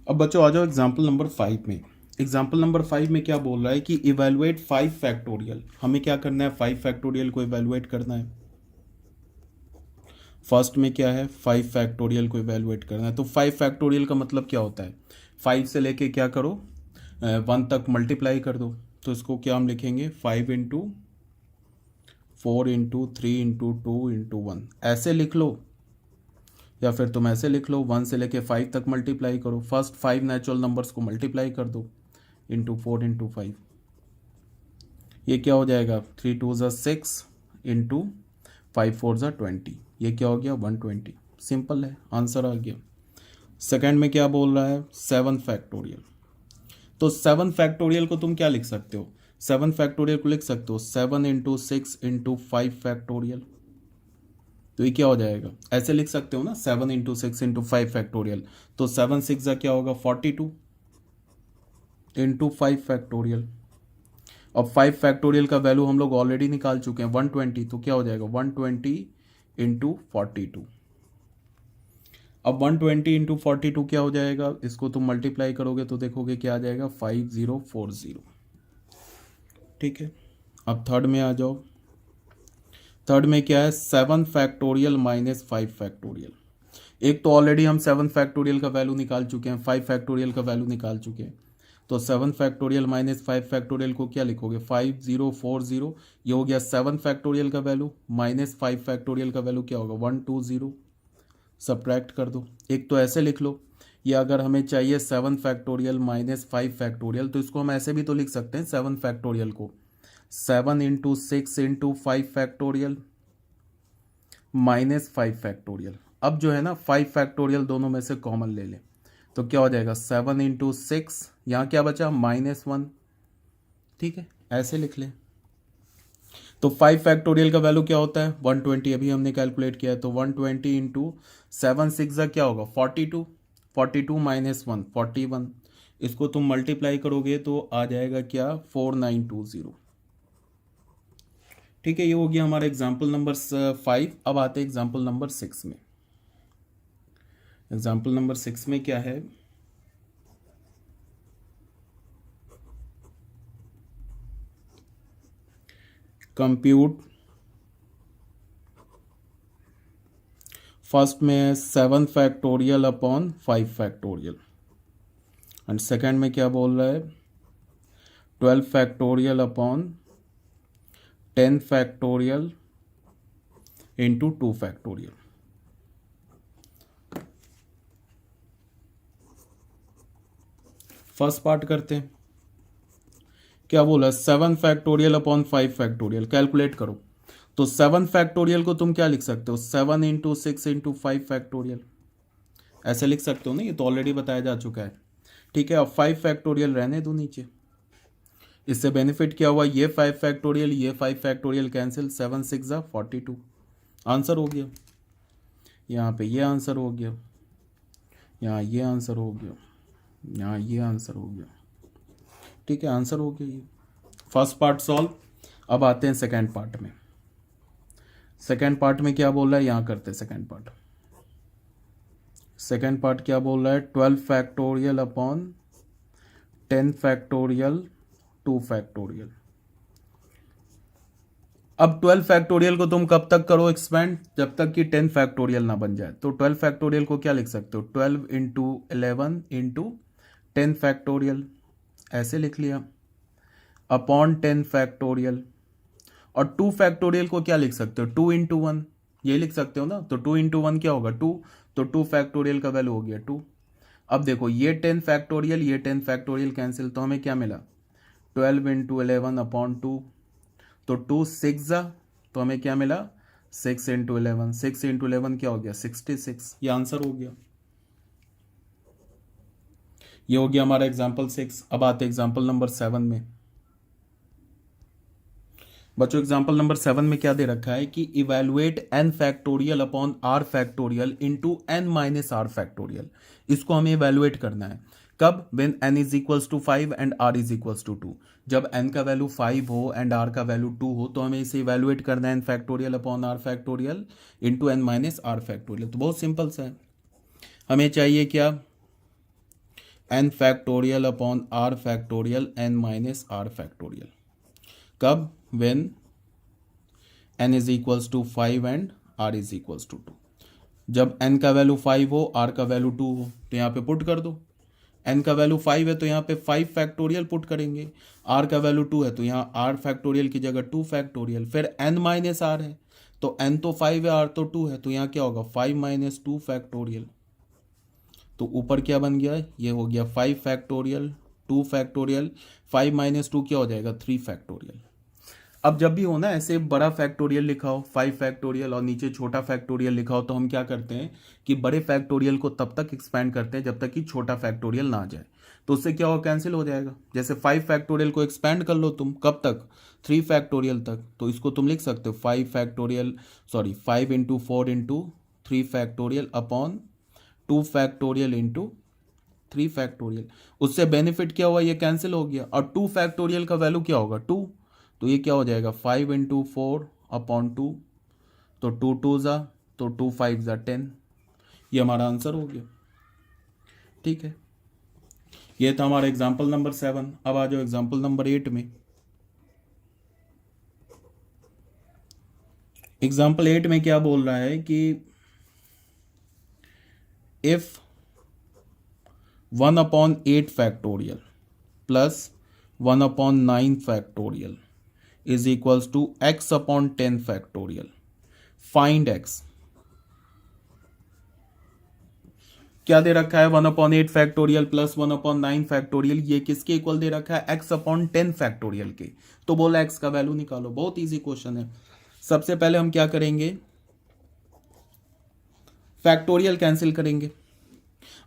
अब बच्चों आ जाओ एग्जाम्पल नंबर 5 में। एग्जाम्पल नंबर 5 में क्या बोल रहा है कि इवेलुएट 5 फैक्टोरियल। हमें क्या करना है, 5 फैक्टोरियल को इवेलुएट करना है। फर्स्ट में क्या है, 5 फैक्टोरियल को इवेलुएट करना है। तो 5 फैक्टोरियल का मतलब क्या होता है, 5 से लेके क्या करो 1 तक मल्टीप्लाई कर दो। तो इसको क्या हम लिखेंगे, 5 इंटू 4 इंटू 3 इंटू 2 इंटू 1 ऐसे लिख लो, या फिर तुम ऐसे लिख लो 1 से लेके 5 तक मल्टीप्लाई करो। फर्स्ट 5 नेचुरल नंबर्स को मल्टीप्लाई कर दो इंटू 4 इंटू 5। ये क्या हो जाएगा, 3 2 ज़ा 6 इंटू 5 4 ज़ा 20। ये क्या हो गया, 120। सिंपल है, आंसर आ गया। सेकंड में क्या बोल रहा है, 7 फैक्टोरियल। तो 7 फैक्टोरियल को तुम क्या लिख सकते हो, 7 फैक्टोरियल को लिख सकते हो 7 इंटू 6 इंटू 5 फैक्टोरियल। तो ये क्या हो जाएगा, ऐसे लिख सकते हो ना, 7 इंटू 6 इंटू 5 फैक्टोरियल। तो 7 6 ज़ा क्या होगा, 42 इंटू 5 फैक्टोरियल। अब 5 फैक्टोरियल का वैल्यू हम लोग ऑलरेडी निकाल चुके हैं 120। तो क्या हो जाएगा, 120 इंटू 42। अब 120 इंटू 42 क्या हो जाएगा, इसको तुम मल्टीप्लाई करोगे तो देखोगे क्या आ जाएगा, 5040। ठीक है। अब थर्ड में आ जाओ। थर्ड में क्या है, 7 फैक्टोरियल माइनस 5 फैक्टोरियल। एक तो ऑलरेडी हम 7 फैक्टोरियल का वैल्यू निकाल चुके हैं, 5 फैक्टोरियल का वैल्यू निकाल चुके हैं। तो 7 फैक्टोरियल माइनस 5 फैक्टोरियल को क्या लिखोगे, 5040। ये हो गया 7 फैक्टोरियल का वैल्यू, माइनस 5 फैक्टोरियल का वैल्यू क्या होगा, 120। सब्ट्रैक्ट कर दो। एक तो ऐसे लिख लो, या अगर हमें चाहिए 7 फैक्टोरियल माइनस 5 फैक्टोरियल, तो इसको हम ऐसे भी तो लिख सकते हैं 7 फैक्टोरियल को 7 into 6 into 5 factorial minus 5 factorial. अब जो है ना 5 फैक्टोरियल दोनों में से कॉमन ले लें, तो क्या हो जाएगा, 7 इंटू 6, यहाँ क्या बचा, -1। ठीक है, ऐसे लिख लें। तो 5 फैक्टोरियल का वैल्यू क्या होता है, 120। अभी हमने कैलकुलेट किया है, तो 120 इंटू 7 6 क्या होगा, 42। 42 माइनस 1 41। इसको तुम मल्टीप्लाई करोगे तो आ जाएगा क्या, 4920। ठीक है, ये हो गया हमारा एग्जाम्पल नंबर 5। अब आते हैं एग्जाम्पल नंबर 6 में। एग्जाम्पल नंबर 6 में क्या है, कंप्यूट। फर्स्ट में 7 factorial upon 5 factorial, and second में क्या बोल रहा है, 12 factorial upon 10 factorial into 2 factorial. First part करते हैं। क्या बोला, 7 फैक्टोरियल अपॉन 5 फैक्टोरियल, कैलकुलेट करो। तो 7 फैक्टोरियल को तुम क्या लिख सकते हो, 7 इंटू 6 इंटू 5 फैक्टोरियल, ऐसे लिख सकते हो ना, ये तो ऑलरेडी बताया जा चुका है। ठीक है, अब 5 फैक्टोरियल रहने दो नीचे। इससे बेनिफिट क्या हुआ, ये 5 फैक्टोरियल ये 5 फैक्टोरियल कैंसिल, 7 6 ज़ा 42। आंसर हो गया। यहाँ पे ये आंसर हो गया, यहाँ ये आंसर हो गया, यहाँ ये आंसर हो गया। ठीक है, आंसर हो गया ये। First part solve. अब आते हैं सेकेंड पार्ट में। सेकेंड पार्ट में क्या बोल रहा है, यहाँ करते हैं सेकेंड पार्ट। सेकेंड पार्ट क्या बोल रहा है, 12 फैक्टोरियल अपॉन 10 फैक्टोरियल 2 फैक्टोरियल। अब 12 फैक्टोरियल को तुम कब तक करो एक्सपेंड, जब तक कि 10 फैक्टोरियल ना बन जाए। तो 12 फैक्टोरियल को क्या लिख सकते हो, 12 इंटू 11 इंटू 10 फैक्टोरियल, ऐसे लिख लिया, अपॉन 10 फैक्टोरियल। और 2 फैक्टोरियल को क्या लिख सकते हो, 2 इंटू 1, ये लिख सकते हो ना। तो 2 इंटू 1 क्या होगा, 2। तो 2 फैक्टोरियल का वैल्यू हो गया 2। अब देखो ये 10 फैक्टोरियल ये 10 फैक्टोरियल कैंसिल, तो हमें क्या मिला, 12 इंटू 11 अपॉन 2। तो 2 6 ज़ा, तो हमें क्या मिला, 6 इंटू 11। 6 इंटू 11 क्या हो गया, 66। ये आंसर हो गया। ये हो गया हमारा एग्जाम्पल 6। अब आते एग्जाम्पल नंबर 7 में। बच्चों एग्जाम्पल नंबर 7 में क्या दे रखा है कि evaluate n factorial upon r factorial into n minus r factorial. इसको हमें इवेलुएट करना है कब, when n is equals to 5 and r is equals to 2। जब n का वैल्यू 5 हो एंड r का वैल्यू 2 हो, तो हमें इसे इवेलुएट करना है n factorial upon r factorial into n minus r factorial. तो बहुत सिंपल सा है, हमें चाहिए क्या, n factorial upon r factorial n minus r factorial. कब? When n is equals to 5 and r is equals to 2। जब एन का वैल्यू 5 हो, आर का वैल्यू 2 हो, तो यहाँ पे पुट कर दो। एन का वैल्यू 5 है तो यहाँ पे 5 फैक्टोरियल पुट करेंगे, आर का वैल्यू 2 है तो यहाँ आर फैक्टोरियल की जगह 2 फैक्टोरियल, फिर एन माइनस आर है तो एन तो 5 है, आर तो 2 है, तो यहाँ क्या होगा 5 माइनस 2 फैक्टोरियल। तो ऊपर क्या बन गया? ये हो गया 5 फैक्टोरियल 2 फैक्टोरियल, 5 माइनस 2 क्या हो जाएगा 3 फैक्टोरियल। अब जब भी हो ना ऐसे बड़ा फैक्टोरियल लिखा हो 5 फैक्टोरियल और नीचे छोटा फैक्टोरियल लिखा हो, तो हम क्या करते हैं कि बड़े फैक्टोरियल को तब तक एक्सपेंड करते हैं जब तक कि छोटा फैक्टोरियल ना आ जाए। तो उससे क्या होगा, कैंसिल हो जाएगा। जैसे 5 फैक्टोरियल को एक्सपेंड कर लो तुम, कब तक? 3 फैक्टोरियल तक। तो इसको तुम लिख सकते हो 5 factorial 5 into 4 into 3 factorial upon 2 factorial into 3 factorial. उससे बेनिफिट क्या हुआ, ये कैंसिल हो गया। और 2 फैक्टोरियल का वैल्यू क्या होगा 2, तो ये क्या हो जाएगा 5 इंटू 4 अपॉन 2, तो 2 2 ज़ा, तो 2 5 ज़ा 10। ये हमारा आंसर हो गया। ठीक है, ये था हमारा एग्जाम्पल नंबर 7। अब आ जाओ एग्जाम्पल नंबर 8 में। एग्जाम्पल 8 में क्या बोल रहा है कि if 1/8 factorial plus 1/9 factorial is equals to x upon 10 factorial, find x। क्या दे रखा है 1/8 फैक्टोरियल प्लस 1/9 फैक्टोरियल, ये किसके इक्वल दे रखा है x अपॉन 10 फैक्टोरियल के। तो बोला x का वैल्यू निकालो। बहुत इजी क्वेश्चन है। सबसे पहले हम क्या करेंगे, फैक्टोरियल कैंसिल करेंगे।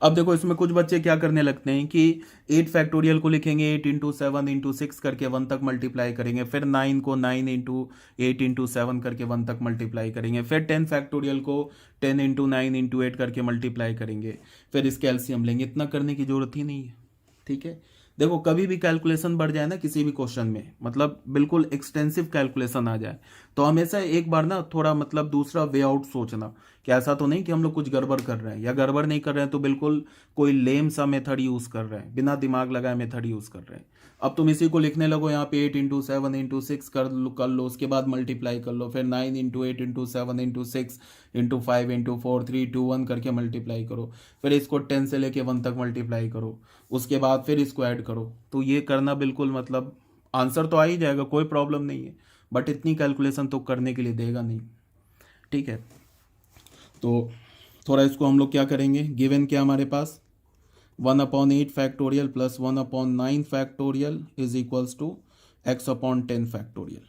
अब देखो इसमें कुछ बच्चे क्या करने लगते हैं कि 8 फैक्टोरियल को लिखेंगे 8 इंटू 7 इंटू 6 करके 1 तक मल्टीप्लाई करेंगे, फिर 9 को 9 इंटू 8 इंटू 7 करके 1 तक मल्टीप्लाई करेंगे, फिर 10 फैक्टोरियल को 10 इंटू 9 इंटू 8 करके मल्टीप्लाई करेंगे, फिर इसके एलसीएम लेंगे। इतना करने की जरूरत ही नहीं है। ठीक है, देखो कभी भी कैलकुलेशन बढ़ जाए ना किसी भी क्वेश्चन में, मतलब बिल्कुल एक्सटेंसिव कैलकुलेशन आ जाए, तो हमेशा एक बार ना थोड़ा मतलब दूसरा वे आउट सोचना कि ऐसा तो नहीं कि हम लोग कुछ गड़बड़ कर रहे हैं, या गड़बड़ नहीं कर रहे हैं तो बिल्कुल कोई लेम सा मेथड यूज़ कर रहे हैं, बिना दिमाग लगाए मेथड यूज़ कर रहे हैं। अब तुम इसी को लिखने लगो यहाँ पे 8 इंटू 7 इंटू 6 कर लो, उसके बाद मल्टीप्लाई कर लो, फिर 9 into 8 into 7 into 6 into 5 into 4 3 2 1 करके मल्टीप्लाई करो, फिर इसको 10 से लेके 1 तक मल्टीप्लाई करो, उसके बाद फिर इसको ऐड करो। तो ये करना बिल्कुल मतलब आंसर तो आ ही जाएगा, कोई प्रॉब्लम नहीं है, बट इतनी कैलकुलेशन तो करने के लिए देगा नहीं। ठीक है, तो थोड़ा इसको हम लोग क्या करेंगे, गिवन क्या हमारे पास 1/8 factorial plus 1/9 factorial is equals to x upon 10 factorial.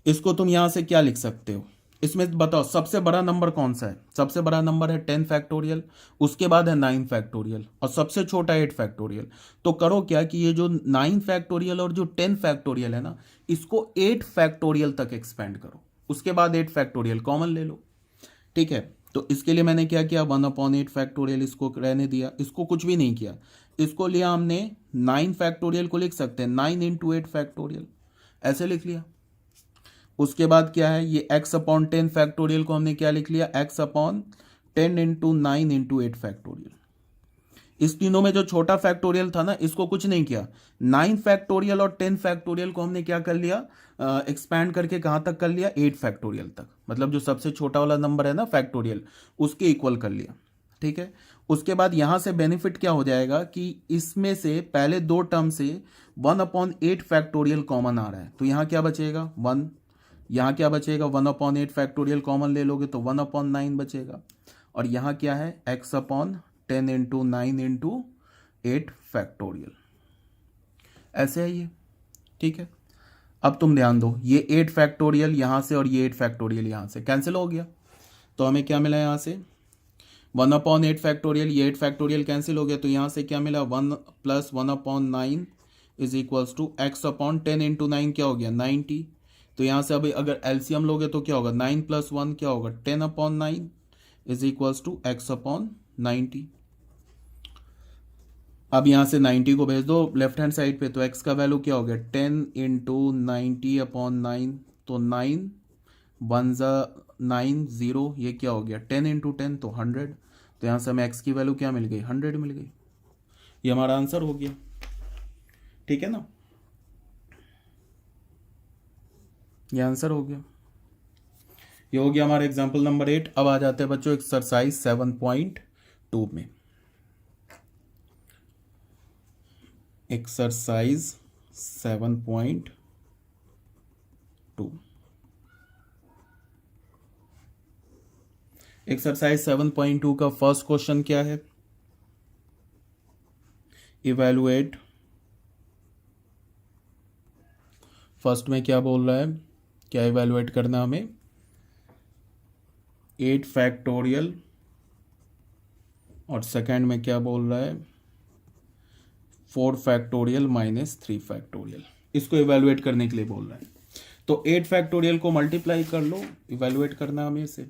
इसको तुम यहाँ से क्या लिख सकते हो, इसमें बताओ सबसे बड़ा नंबर कौन सा है। सबसे बड़ा नंबर है 10 फैक्टोरियल, उसके बाद है 9 फैक्टोरियल और सबसे छोटा 8 फैक्टोरियल। तो करो क्या कि ये जो 9 फैक्टोरियल और जो 10 फैक्टोरियल है ना, इसको 8 फैक्टोरियल तक एक्सपेंड करो, उसके बाद 8 फैक्टोरियल कॉमन ले लो। ठीक है, तो इसके लिए मैंने क्या किया 1/8 फैक्टोरियल इसको रहने दिया, इसको कुछ भी नहीं किया, इसको लिया हमने 9 फैक्टोरियल को लिख सकते हैं 9 इंटू 8 फैक्टोरियल, ऐसे लिख लिया। उसके बाद क्या है ये x अपॉन 10 फैक्टोरियल को हमने क्या लिख लिया x upon 10 into 9 into 8 factorial. इस तीनों में जो छोटा फैक्टोरियल था ना, इसको कुछ नहीं किया, 9 फैक्टोरियल और 10 फैक्टोरियल को हमने क्या कर लिया एक्सपैंड करके कहाँ तक कर लिया 8 फैक्टोरियल तक, मतलब जो सबसे छोटा वाला नंबर है ना फैक्टोरियल उसके इक्वल कर लिया। ठीक है, उसके बाद यहाँ से बेनिफिट क्या हो जाएगा कि इसमें से पहले दो टर्म से 1/8 फैक्टोरियल कॉमन आ रहा है, तो यहाँ क्या बचेगा 1, यहाँ क्या बचेगा 1/8 फैक्टोरियल कॉमन ले लोगे तो 1/9 बचेगा, और यहाँ क्या है x upon 10 into 9 into 8 factorial, ऐसे है ये। ठीक है, अब तुम ध्यान दो ये 8 फैक्टोरियल यहाँ से और ये 8 फैक्टोरियल यहाँ से कैंसिल हो गया, तो हमें क्या मिला यहाँ से 1/8 फैक्टोरियल, ये 8 फैक्टोरियल कैंसिल हो गया, तो यहाँ से क्या मिला 1 plus 1/9 is equals to x upon 10 into 9 क्या हो गया 90। तो यहाँ से अभी अगर एलसीएम लोगे तो क्या होगा 9 प्लस 1 क्या होगा 10/9 is equals to x upon 90। अब यहाँ से 90 को भेज दो लेफ्ट हैंड साइड पे, तो x का वैल्यू क्या हो गया 10 इंटू 90/9, तो 9 1 9 0, ये क्या हो गया 10 इंटू 10 तो 100, तो यहाँ से हमें x की वैल्यू क्या मिल गई 100 मिल गई। ये हमारा आंसर हो गया, ठीक है ना, ये आंसर हो गया। ये हो गया हमारा एग्जाम्पल नंबर 8। अब आ जाते हैं बच्चों एक्सरसाइज 7.2 में। एक्सरसाइज 7.2। एक्सरसाइज 7.2 का फर्स्ट क्वेश्चन क्या है? इवैल्यूएट, फर्स्ट में क्या बोल रहा है, क्या इवैल्यूएट करना हमें? 8 फैक्टोरियल, और सेकंड में क्या बोल रहा है? 4 फैक्टोरियल माइनस 3 फैक्टोरियल। इसको इवैल्यूएट करने के लिए बोल रहा है। तो 8 फैक्टोरियल को मल्टीप्लाई कर लो, इवैल्यूएट करना हमें इसे,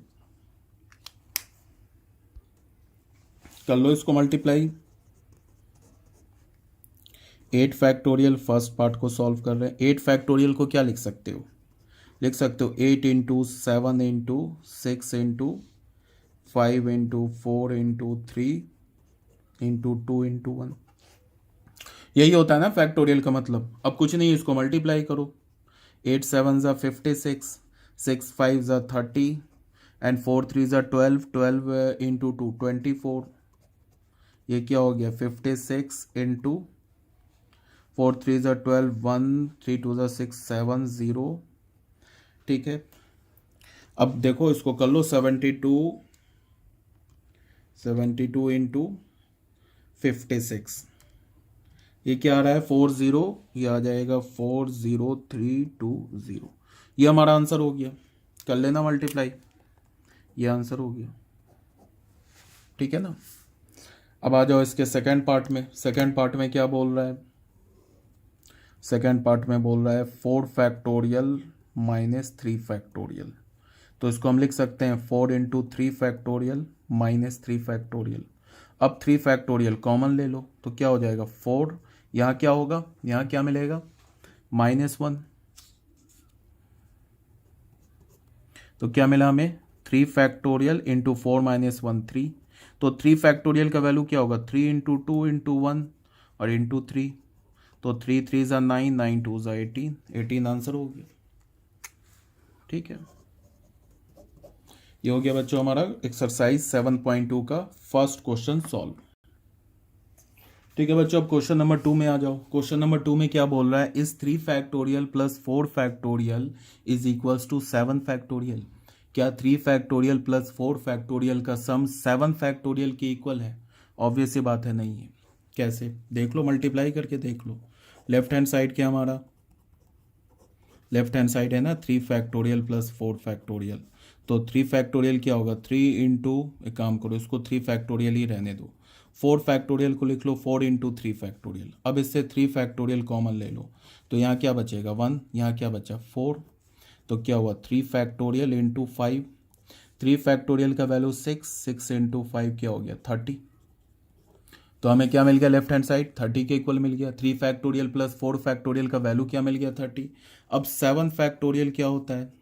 कर लो इसको मल्टीप्लाई। 8 फैक्टोरियल फर्स्ट पार्ट को सॉल्व कर रहे हैं। 8 फैक्टोरियल को क्या लिख सकते हो? लिख सकते हो 8 into 7 into 6 into 5 into 4 into 3 into 2 into 1। यही होता है ना फैक्टोरियल का मतलब। अब कुछ नहीं, इसको मल्टीप्लाई करो। 8 7 ज़ा 56, 6 5 ज़ा 30 एंड 4 3 ज़ा 12, 12 इंटू 2 24। ये क्या हो गया? 56 इंटू 4 3 ज़ा 12, 1 3 2 ज़ा 6 7 0, ठीक है। अब देखो इसको कर लो 72 इंटू 56, ये क्या आ रहा है? 40, ये आ जाएगा 40320। ये हमारा आंसर हो गया। कर लेना मल्टीप्लाई, ये आंसर हो गया, ठीक है ना। अब आ जाओ इसके सेकंड पार्ट में। सेकंड पार्ट में क्या बोल रहा है? सेकंड पार्ट में बोल रहा है 4 फैक्टोरियल माइनस 3 फैक्टोरियल। तो इसको हम लिख सकते हैं 4 इंटू 3 फैक्टोरियल माइनस 3 फैक्टोरियल। अब 3 फैक्टोरियल कॉमन ले लो तो क्या हो जाएगा? 4, यहाँ क्या होगा? यहाँ क्या मिलेगा? -1। तो क्या मिला हमें? 3 फैक्टोरियल इंटू 4 माइनस 1 3। तो 3 फैक्टोरियल का वैल्यू क्या होगा? 3 इंटू 2 इंटू 1 और इंटू 3। तो 3 3 ज़ा 9, 9 2 ज़ा 18, 18 आंसर हो गया, ठीक है। ये हो गया बच्चों हमारा एक्सरसाइज 7.2 का फर्स्ट क्वेश्चन सॉल्व, ठीक है बच्चों। अब क्वेश्चन नंबर 2 में आ जाओ। क्वेश्चन नंबर 2 में क्या बोल रहा है? इस 3 factorial plus 4 factorial is equals to 7 factorial. क्या 3 फैक्टोरियल प्लस 4 फैक्टोरियल का सम 7 फैक्टोरियल के इक्वल है? ऑब्वियस सी बात है, नहीं है। कैसे? देख लो, मल्टीप्लाई करके देख लो। लेफ्ट हैंड साइड क्या हमारा? लेफ्ट हैंड साइड है ना 3 फैक्टोरियल प्लस 4 फैक्टोरियल। तो 3 फैक्टोरियल क्या होगा? 3 इंटू, एक काम करो इसको 3 फैक्टोरियल ही रहने दो। 4 फैक्टोरियल को लिख लो 4 इंटू 3 फैक्टोरियल। अब इससे 3 फैक्टोरियल कॉमन ले लो तो यहाँ क्या बचेगा? 1। यहाँ क्या बचा? 4। तो क्या हुआ? 3 फैक्टोरियल इंटू 5। 3 फैक्टोरियल का वैल्यू 6, 6 इंटू 5 क्या हो गया? 30। तो हमें क्या मिल गया? लेफ्ट हैंड साइड 30 के इक्वल मिल गया। 3 फैक्टोरियल प्लस 4 फैक्टोरियल का वैल्यू क्या मिल गया? 30। अब 7 फैक्टोरियल क्या होता है?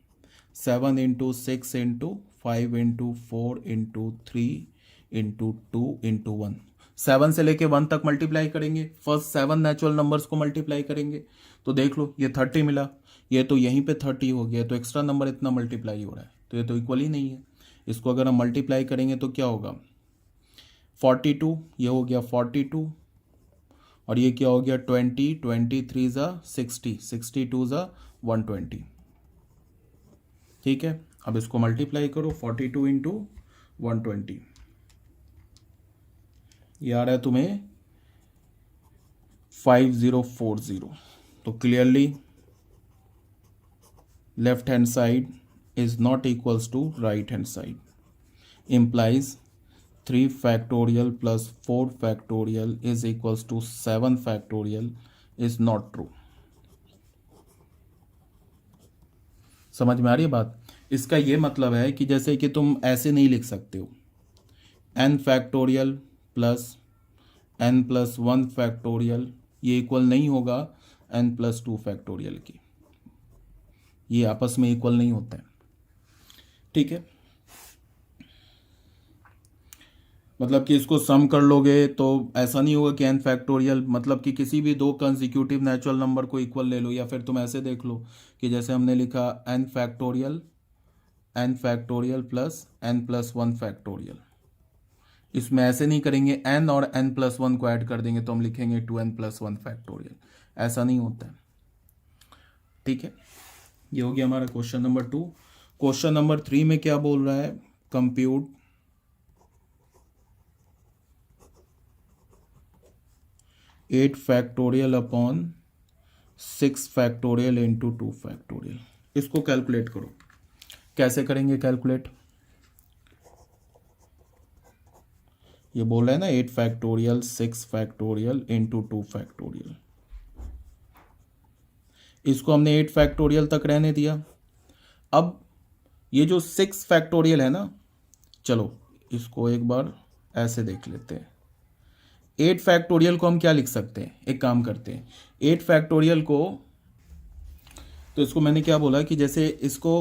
7 into 6 into 5 into 4 into 3 into 2 into 1। 7 से लेके 1 तक मल्टीप्लाई करेंगे। फर्स्ट 7 नेचुरल नंबर्स को मल्टीप्लाई करेंगे तो देख लो ये 30 मिला, ये तो यहीं पे 30 हो गया, तो एक्स्ट्रा नंबर इतना मल्टीप्लाई हो रहा है, तो ये तो इक्वल ही नहीं है। इसको अगर हम मल्टीप्लाई करेंगे तो क्या होगा? 42, ये हो गया 42, और ये क्या हो गया? 20, 23 ज़ा 60, 62 ज़ा 120, ठीक है। अब इसको मल्टीप्लाई करो 42 इंटू 120, ये आ रहा है तुम्हें 5040। तो clearly left hand side is not equals to right hand side, implies 3 factorial plus 4 factorial is equals to 7 factorial is not true। समझ में आ रही है बात? इसका ये मतलब है कि जैसे कि तुम ऐसे नहीं लिख सकते हो n factorial plus n plus 1 factorial, ये इक्वल नहीं होगा n प्लस 2 फैक्टोरियल की, ये आपस में इक्वल नहीं होता है, ठीक है। मतलब कि इसको सम कर लोगे तो ऐसा नहीं होगा कि एन फैक्टोरियल, मतलब कि किसी भी दो कंसेक्यूटिव नेचुरल नंबर को इक्वल ले लो, या फिर तुम ऐसे देख लो कि जैसे हमने लिखा n factorial plus n plus one factorial. इसमें ऐसे नहीं करेंगे, एन और एन प्लस वन को ऐड कर देंगे तो हम लिखेंगे 2n+1 फैक्टोरियल। ऐसा नहीं होता है, ठीक है। ये हो गया हमारा क्वेश्चन नंबर 2। क्वेश्चन नंबर 3 में क्या बोल रहा है, compute 8 factorial upon 6 factorial into 2 factorial. इसको कैलकुलेट करो। कैसे करेंगे कैलकुलेट? ये बोल रहा है ना 8 फैक्टोरियल 6 फैक्टोरियल इंटू 2 फैक्टोरियल। इसको हमने 8 फैक्टोरियल तक रहने दिया। अब ये जो 6 फैक्टोरियल है ना, चलो इसको एक बार ऐसे देख लेते हैं। 8 फैक्टोरियल को हम क्या लिख सकते हैं, एक काम करते हैं 8 फैक्टोरियल को, तो इसको मैंने क्या बोला कि जैसे इसको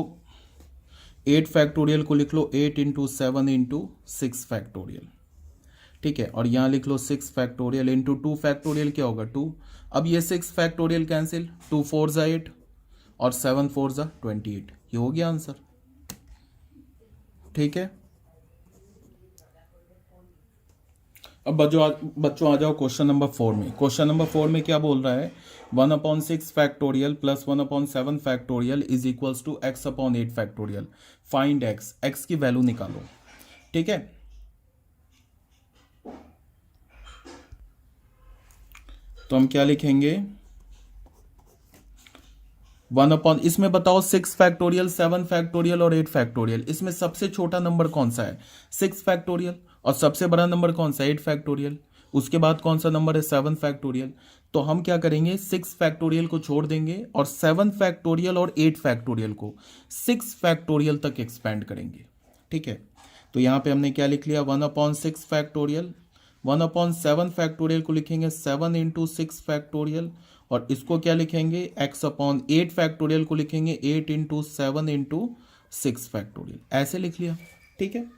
8 फैक्टोरियल को लिख लो 8 इंटू 7 इंटू 6 फैक्टोरियल, ठीक है। और यहाँ लिख लो 6 फैक्टोरियल इंटू 2 फैक्टोरियल, क्या होगा 2। अब ये 6 फैक्टोरियल कैंसिल, 2 4 ज़ा 8 और 7 4 ज़ा 28। ये हो गया आंसर, ठीक है। अब बच्चों आ जाओ क्वेश्चन नंबर 4 में। क्वेश्चन नंबर 4 में क्या बोल रहा है, 1/6 factorial plus 1/7 factorial is equals to x/8 factorial. Find x की वैल्यू निकालो, ठीक है। तो हम क्या लिखेंगे, इसमें बताओ 6 फैक्टोरियल 7 फैक्टोरियल और 8 फैक्टोरियल, इसमें सबसे छोटा नंबर कौन सा है, 6 फैक्टोरियल। और सबसे बड़ा नंबर कौन सा, 8 फैक्टोरियल। उसके बाद कौन सा नंबर है, 7 फैक्टोरियल। तो हम क्या करेंगे, 6 फैक्टोरियल को छोड़ देंगे और 7 फैक्टोरियल और 8 फैक्टोरियल को 6 फैक्टोरियल तक एक्सपेंड करेंगे, ठीक है। तो यहाँ पे हमने क्या लिख लिया, 1/6 फैक्टोरियल। 1/7 फैक्टोरियल को लिखेंगे 7 इंटू 6 फैक्टोरियल। और इसको क्या लिखेंगे, x/8 फैक्टोरियल को लिखेंगे 8 इंटू 7 इंटू 6 फैक्टोरियल। ऐसे लिख लिया, ठीक है।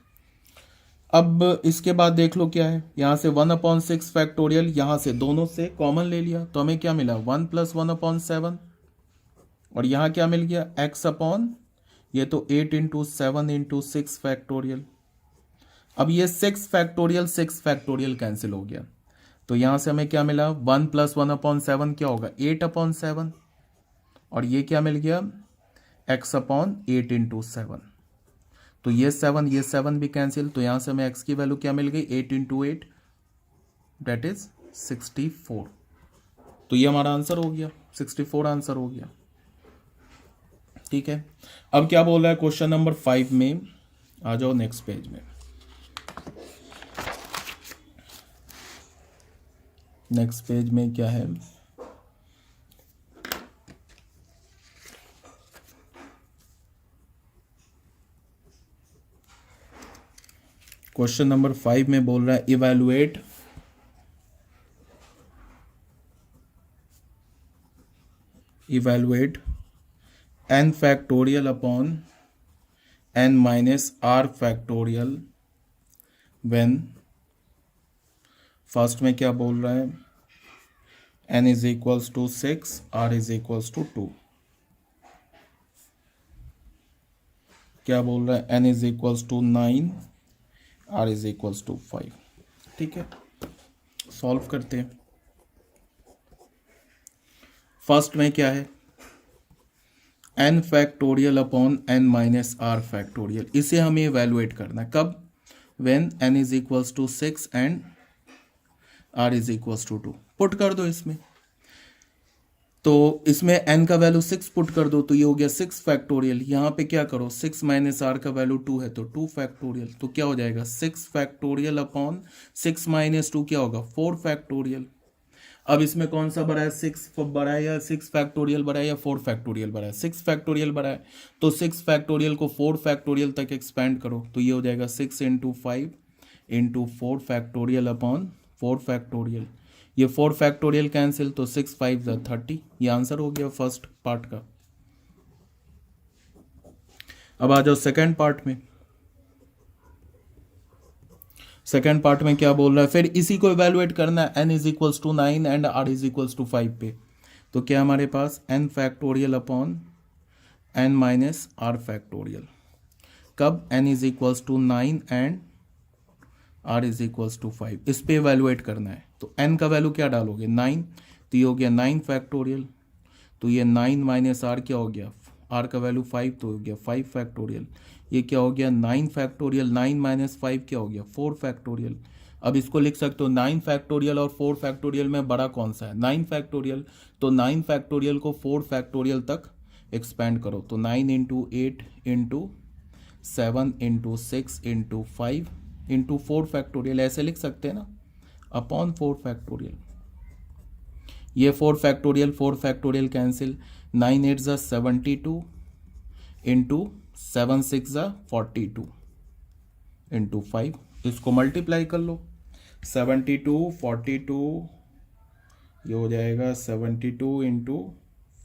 अब इसके बाद देख लो क्या है, यहाँ से 1/6 फैक्टोरियल, यहाँ से दोनों से कॉमन ले लिया तो हमें क्या मिला 1 + 1/7। और यहाँ क्या मिल गया, x/, ये तो 8 इंटू 7 इंटू 6 फैक्टोरियल। अब ये 6 फैक्टोरियल कैंसिल हो गया, तो यहाँ से हमें क्या मिला, 1 + 1/7 क्या होगा 8/7। और ये क्या मिल गया, x/8 इंटू 7। तो ये 7 भी कैंसिल, तो यहाँ से हमें x की वैल्यू क्या मिल गई, 8 इंटू 8 डेट इज 64। तो ये हमारा आंसर हो गया, 64 आंसर हो गया, ठीक है। अब क्या बोल रहा है क्वेश्चन नंबर 5 में, आ जाओ नेक्स्ट पेज में। नेक्स्ट पेज में क्या है, क्वेश्चन नंबर 5 में बोल रहा है evaluate n factorial upon n minus r factorial when, first में क्या बोल रहा है, n is equals to 6, r is equals to 2। क्या बोल रहा है, n is equals to 9, r is equals to 5, ठीक है। सॉल्व करते हैं। फर्स्ट में क्या है, n factorial upon n minus r factorial, इसे हमें इवैल्यूएट करना है कब, when n is equals to 6 and r is equals to 2। Put कर दो इसमें, तो इसमें n का वैल्यू 6 पुट कर दो, तो ये हो गया 6 फैक्टोरियल। यहाँ पे क्या करो, 6 माइनस r का वैल्यू 2 है तो 2 फैक्टोरियल, तो क्या हो जाएगा 6 फैक्टोरियल अपॉन 6 माइनस 2 क्या होगा 4 फैक्टोरियल। अब इसमें कौन सा बड़ा है, 6 बड़ा है या 6 फैक्टोरियल बड़ा है या 4 फैक्टोरियल बड़ा है, 6 फैक्टोरियल बड़ा है। तो 6 फैक्टोरियल को 4 फैक्टोरियल तक एक्सपेंड करो, तो ये हो जाएगा 6 into 5 into 4 factorial upon 4 factorial. ये 4 फैक्टोरियल कैंसिल, तो 6 5 ज़ा 30। ये आंसर हो गया फर्स्ट पार्ट का। अब आ जाओ सेकेंड पार्ट में। सेकेंड पार्ट में क्या बोल रहा है, फिर इसी को इवेलुएट करना है n is equals to 9 and r is equals to 5 पे। तो क्या हमारे पास n factorial upon n minus r factorial, कब n is equals to 9 and r is equals to 5, इस पे इवेलुएट करना है। तो n का वैल्यू क्या डालोगे 9, तो ये हो गया 9 फैक्टोरियल, तो ये 9 माइनस r क्या हो गया, r का वैल्यू 5 तो हो गया 5 फैक्टोरियल, ये क्या हो गया 9 फैक्टोरियल, 9 माइनस 5 क्या हो गया 4 फैक्टोरियल। अब इसको लिख सकते हो 9 फैक्टोरियल और 4 फैक्टोरियल में बड़ा कौन सा है 9 फैक्टोरियल, तो 9 फैक्टोरियल को 4 फैक्टोरियल तक एक्सपेंड करो, तो 9 into 8 into 7 into 6 into 5 into 4 factorial, ऐसे लिख सकते हैं ना, अपॉन 4 फैक्टोरियल। ये 4 फैक्टोरियल कैंसिल, 9 8 ज़ा 72 इंटू 7 6 ज़ा 42 इंटू 5, इसको मल्टीप्लाई कर लो, 72 42, ये हो जाएगा 72 इंटू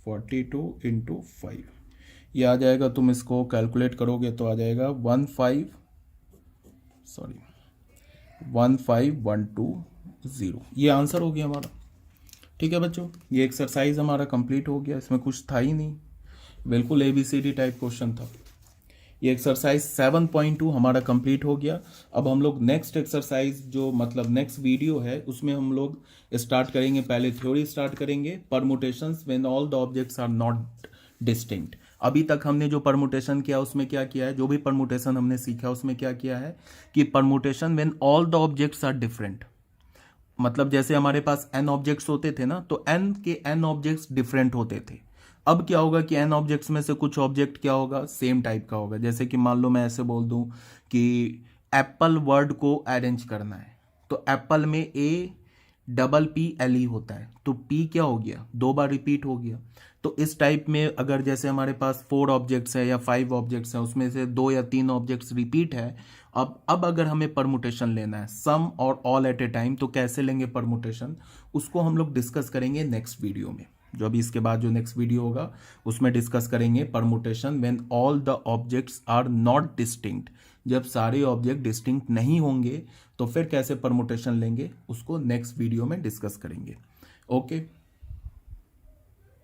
42 इंटू 5, ये आ जाएगा, तुम इसको कैलकुलेट करोगे तो आ जाएगा 15120, ये आंसर हो गया हमारा। ठीक है बच्चों, ये एक्सरसाइज हमारा कंप्लीट हो गया, इसमें कुछ था ही नहीं, बिल्कुल ABCD टाइप क्वेश्चन था। ये एक्सरसाइज 7.2 हमारा कंप्लीट हो गया। अब हम लोग नेक्स्ट एक्सरसाइज जो मतलब नेक्स्ट वीडियो है उसमें हम लोग स्टार्ट करेंगे, पहले थ्योरी स्टार्ट करेंगे, permutations when all the objects are not distinct. अभी तक हमने जो परमुटेशन किया उसमें क्या किया है, जो भी परमुटेशन हमने सीखा उसमें क्या किया है कि permutation when all the objects are different, मतलब जैसे हमारे पास n ऑब्जेक्ट्स होते थे ना, तो n के n ऑब्जेक्ट्स डिफरेंट होते थे। अब क्या होगा कि n ऑब्जेक्ट्स में से कुछ ऑब्जेक्ट क्या होगा, सेम टाइप का होगा। जैसे कि मान लो मैं ऐसे बोल दूं कि एप्पल वर्ड को अरेंज करना है, तो एप्पल में APPLE होता है, तो P क्या हो गया, 2 बार रिपीट हो गया। तो इस टाइप में अगर जैसे हमारे पास 4 ऑब्जेक्ट्स है या 5 ऑब्जेक्ट्स हैं, उसमें से 2 या 3 ऑब्जेक्ट्स रिपीट है। अब अगर हमें परमुटेशन लेना है सम और ऑल एट ए टाइम, तो कैसे लेंगे परमुटेशन, उसको हम लोग डिस्कस करेंगे नेक्स्ट वीडियो में। जो अभी इसके बाद जो नेक्स्ट वीडियो होगा उसमें डिस्कस करेंगे permutation when all the objects are not distinct, जब सारे ऑब्जेक्ट डिस्टिंक्ट नहीं होंगे तो फिर कैसे परमुटेशन लेंगे, उसको नेक्स्ट वीडियो में डिस्कस करेंगे। ओके।